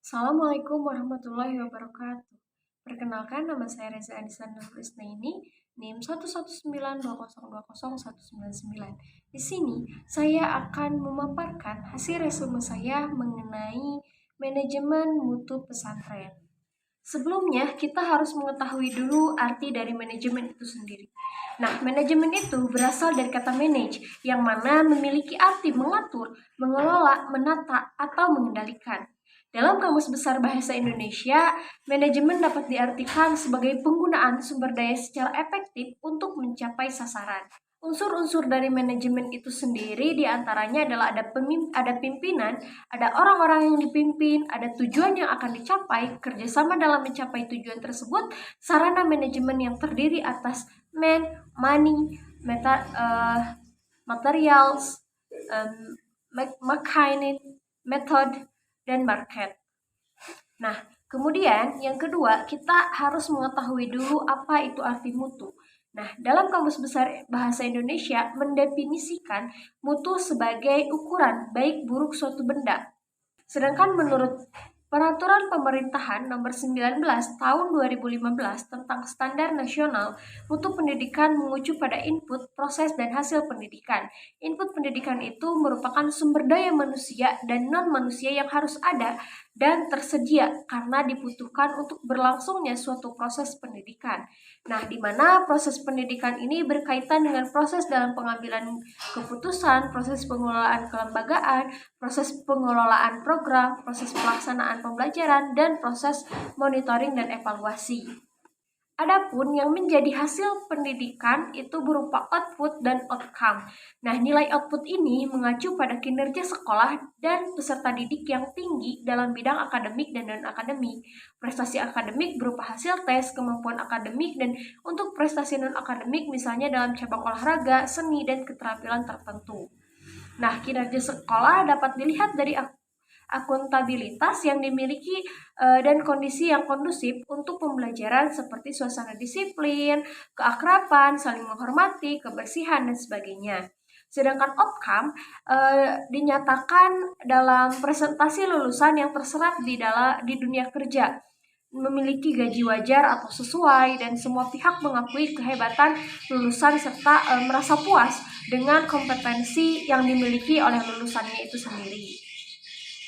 Assalamualaikum warahmatullahi wabarakatuh. Perkenalkan, nama saya Reza Anissa Nurlisnaini, NIM 119202019. Di sini, saya akan memaparkan hasil resume saya mengenai manajemen mutu pesantren. Sebelumnya, kita harus mengetahui dulu arti dari manajemen itu sendiri. Nah, manajemen itu berasal dari kata manage, yang mana memiliki arti mengatur, mengelola, menata, atau mengendalikan. Dalam Kamus Besar Bahasa Indonesia, manajemen dapat diartikan sebagai penggunaan sumber daya secara efektif untuk mencapai sasaran. Unsur-unsur dari manajemen itu sendiri diantaranya adalah ada pimpinan, ada orang-orang yang dipimpin, ada tujuan yang akan dicapai, kerjasama dalam mencapai tujuan tersebut, sarana manajemen yang terdiri atas man, money, materials, mechanic, method, dan market. Nah, kemudian yang kedua, kita harus mengetahui dulu apa itu arti mutu. Nah, dalam Kamus Besar Bahasa Indonesia mendefinisikan mutu sebagai ukuran baik buruk suatu benda. Sedangkan menurut Peraturan Pemerintahan Nomor 19 Tahun 2015 tentang Standar Nasional Mutu Pendidikan mengucu pada input, proses, dan hasil pendidikan. Input pendidikan itu merupakan sumber daya manusia dan non-manusia yang harus ada dan tersedia karena dibutuhkan untuk berlangsungnya suatu proses pendidikan. Nah, di mana proses pendidikan ini berkaitan dengan proses dalam pengambilan keputusan, proses pengelolaan kelembagaan, proses pengelolaan program, proses pelaksanaan pembelajaran, dan proses monitoring dan evaluasi. Adapun yang menjadi hasil pendidikan itu berupa output dan outcome. Nah, nilai output ini mengacu pada kinerja sekolah dan peserta didik yang tinggi dalam bidang akademik dan non-akademik. Prestasi akademik berupa hasil tes, kemampuan akademik, dan untuk prestasi non-akademik misalnya dalam cabang olahraga, seni, dan keterampilan tertentu. Nah, kinerja sekolah dapat dilihat dari akuntabilitas yang dimiliki dan kondisi yang kondusif untuk pembelajaran seperti suasana disiplin, keakraban, saling menghormati, kebersihan, dan sebagainya. Sedangkan outcome dinyatakan dalam presentasi lulusan yang terserap di dunia kerja, memiliki gaji wajar atau sesuai, dan semua pihak mengakui kehebatan lulusan serta merasa puas dengan kompetensi yang dimiliki oleh lulusannya itu sendiri.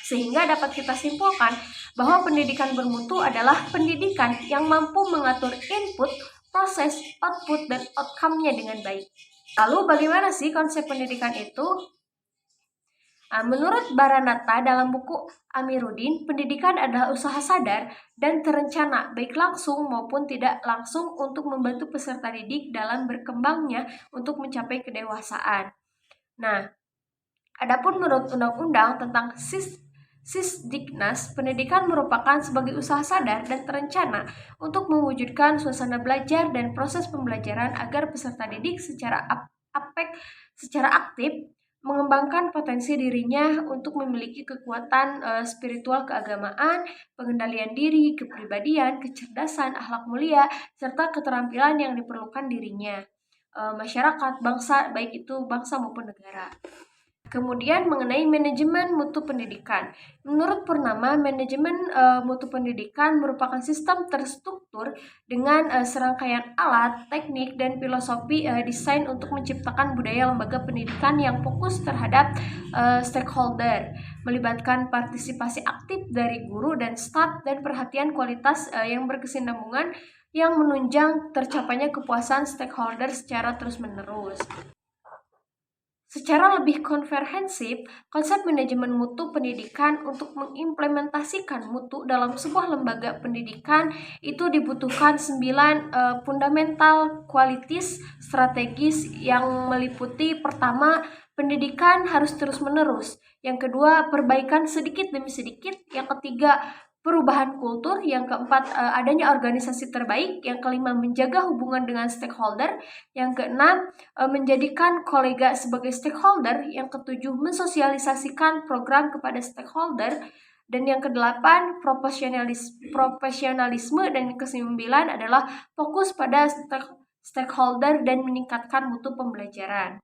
Sehingga dapat kita simpulkan bahwa pendidikan bermutu adalah pendidikan yang mampu mengatur input, proses, output, dan outcome-nya dengan baik. Lalu bagaimana sih konsep pendidikan itu? Menurut Baranata dalam buku Amiruddin, pendidikan adalah usaha sadar dan terencana, baik langsung maupun tidak langsung untuk membantu peserta didik dalam berkembangnya untuk mencapai kedewasaan. Nah, adapun menurut Undang-Undang tentang Sisdiknas, pendidikan merupakan sebagai usaha sadar dan terencana untuk mewujudkan suasana belajar dan proses pembelajaran agar peserta didik secara aktif mengembangkan potensi dirinya untuk memiliki kekuatan spiritual keagamaan, pengendalian diri, kepribadian, kecerdasan, akhlak mulia, serta keterampilan yang diperlukan dirinya, masyarakat, bangsa, baik itu bangsa maupun negara. Kemudian mengenai manajemen mutu pendidikan. Menurut Purnama, manajemen mutu pendidikan merupakan sistem terstruktur dengan serangkaian alat, teknik, dan filosofi desain untuk menciptakan budaya lembaga pendidikan yang fokus terhadap stakeholder, melibatkan partisipasi aktif dari guru dan staf dan perhatian kualitas yang berkesinambungan yang menunjang tercapainya kepuasan stakeholder secara terus-menerus. Secara lebih komprehensif, konsep manajemen mutu pendidikan untuk mengimplementasikan mutu dalam sebuah lembaga pendidikan itu dibutuhkan 9 fundamental qualities strategis yang meliputi: pertama, pendidikan harus terus-menerus. Yang kedua, perbaikan sedikit demi sedikit. Yang ketiga, perubahan kultur. Yang keempat, adanya organisasi terbaik. Yang kelima, menjaga hubungan dengan stakeholder. Yang keenam, menjadikan kolega sebagai stakeholder. Yang ketujuh, mensosialisasikan program kepada stakeholder. Dan yang kedelapan, profesionalisme. Dan yang kesembilan adalah fokus pada stakeholder dan meningkatkan mutu pembelajaran.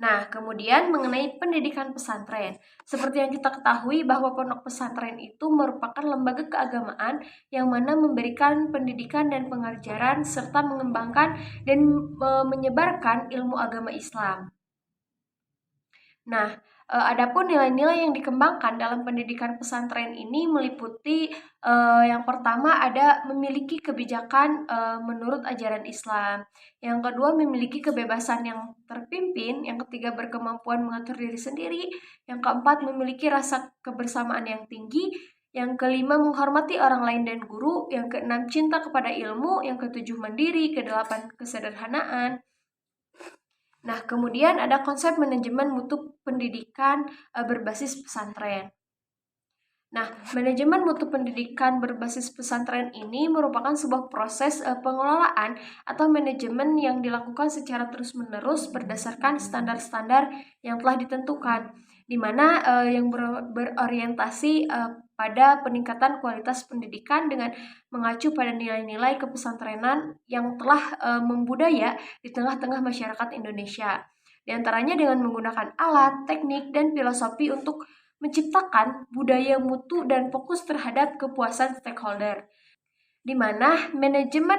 Nah, kemudian mengenai pendidikan pesantren. Seperti yang kita ketahui bahwa pondok pesantren itu merupakan lembaga keagamaan yang mana memberikan pendidikan dan pengajaran serta mengembangkan dan menyebarkan ilmu agama Islam. Nah, adapun nilai-nilai yang dikembangkan dalam pendidikan pesantren ini meliputi yang pertama ada memiliki kebijakan menurut ajaran Islam. Yang kedua memiliki kebebasan yang terpimpin, yang ketiga berkemampuan mengatur diri sendiri, yang keempat memiliki rasa kebersamaan yang tinggi, yang kelima menghormati orang lain dan guru, yang keenam cinta kepada ilmu, yang ketujuh mandiri, kedelapan kesederhanaan. Nah, kemudian ada konsep manajemen mutu pendidikan berbasis pesantren. Nah, manajemen mutu pendidikan berbasis pesantren ini merupakan sebuah proses pengelolaan atau manajemen yang dilakukan secara terus-menerus berdasarkan standar-standar yang telah ditentukan, di mana yang berorientasi pada peningkatan kualitas pendidikan dengan mengacu pada nilai-nilai kepesantrenan yang telah membudaya di tengah-tengah masyarakat Indonesia. Di antaranya dengan menggunakan alat, teknik, dan filosofi untuk menciptakan budaya mutu dan fokus terhadap kepuasan stakeholder, di mana manajemen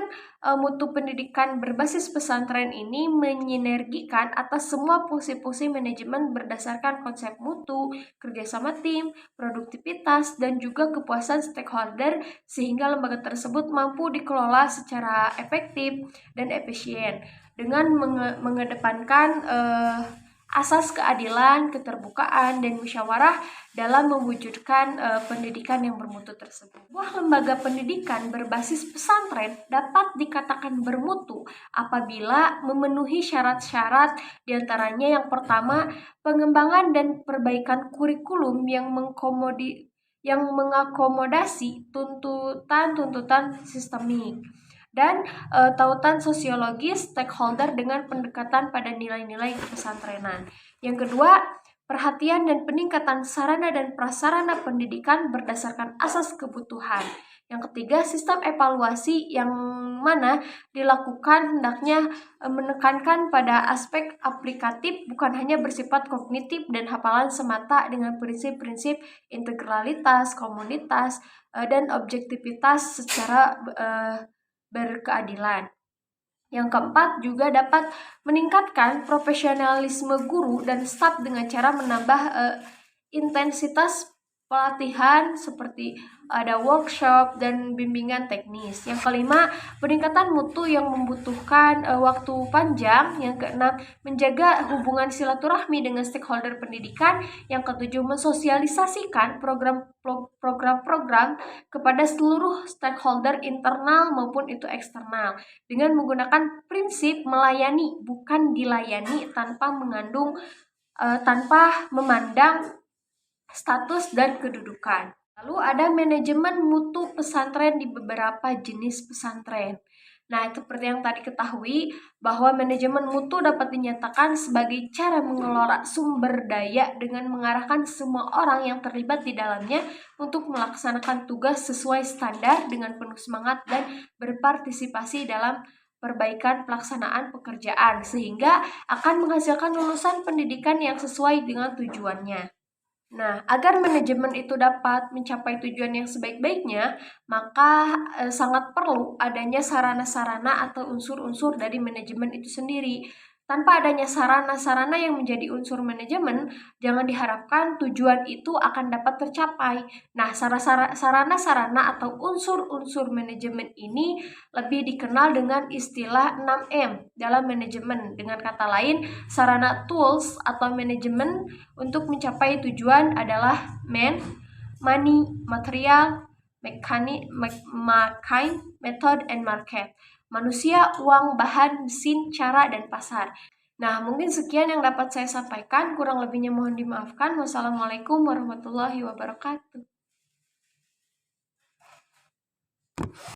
mutu pendidikan berbasis pesantren ini menyinergikan atas semua fungsi-fungsi manajemen berdasarkan konsep mutu, kerjasama tim, produktivitas, dan juga kepuasan stakeholder sehingga lembaga tersebut mampu dikelola secara efektif dan efisien dengan mengedepankan asas keadilan, keterbukaan, dan musyawarah dalam mewujudkan pendidikan yang bermutu tersebut. Sebuah lembaga pendidikan berbasis pesantren dapat dikatakan bermutu apabila memenuhi syarat-syarat, diantaranya yang pertama, pengembangan dan perbaikan kurikulum yang mengakomodasi tuntutan-tuntutan sistemik dan tautan sosiologis stakeholder dengan pendekatan pada nilai-nilai pesantrenan. Yang kedua, perhatian dan peningkatan sarana dan prasarana pendidikan berdasarkan asas kebutuhan. Yang ketiga, sistem evaluasi yang mana dilakukan hendaknya menekankan pada aspek aplikatif bukan hanya bersifat kognitif dan hafalan semata dengan prinsip-prinsip integralitas, komunitas, dan objektivitas secara berkeadilan. Yang keempat juga dapat meningkatkan profesionalisme guru dan staf dengan cara menambah intensitas pelatihan seperti ada workshop dan bimbingan teknis. Yang kelima, peningkatan mutu yang membutuhkan waktu panjang. Yang keenam, menjaga hubungan silaturahmi dengan stakeholder pendidikan. Yang ketujuh, mensosialisasikan program-program kepada seluruh stakeholder internal maupun itu eksternal dengan menggunakan prinsip melayani bukan dilayani tanpa memandang status dan kedudukan. Lalu ada manajemen mutu pesantren di beberapa jenis pesantren. Nah, seperti yang tadi ketahui bahwa manajemen mutu dapat dinyatakan sebagai cara mengelola sumber daya dengan mengarahkan semua orang yang terlibat di dalamnya untuk melaksanakan tugas sesuai standar dengan penuh semangat dan berpartisipasi dalam perbaikan pelaksanaan pekerjaan sehingga akan menghasilkan lulusan pendidikan yang sesuai dengan tujuannya. Nah, agar manajemen itu dapat mencapai tujuan yang sebaik-baiknya, maka sangat perlu adanya sarana-sarana atau unsur-unsur dari manajemen itu sendiri. Tanpa adanya sarana-sarana yang menjadi unsur manajemen, jangan diharapkan tujuan itu akan dapat tercapai. Nah, sarana-sarana atau unsur-unsur manajemen ini lebih dikenal dengan istilah 6M dalam manajemen. Dengan kata lain, sarana tools atau manajemen untuk mencapai tujuan adalah money, material, method, and market. Manusia, uang, bahan, mesin, cara, dan pasar. Nah, mungkin sekian yang dapat saya sampaikan. Kurang lebihnya mohon dimaafkan. Wassalamualaikum warahmatullahi wabarakatuh.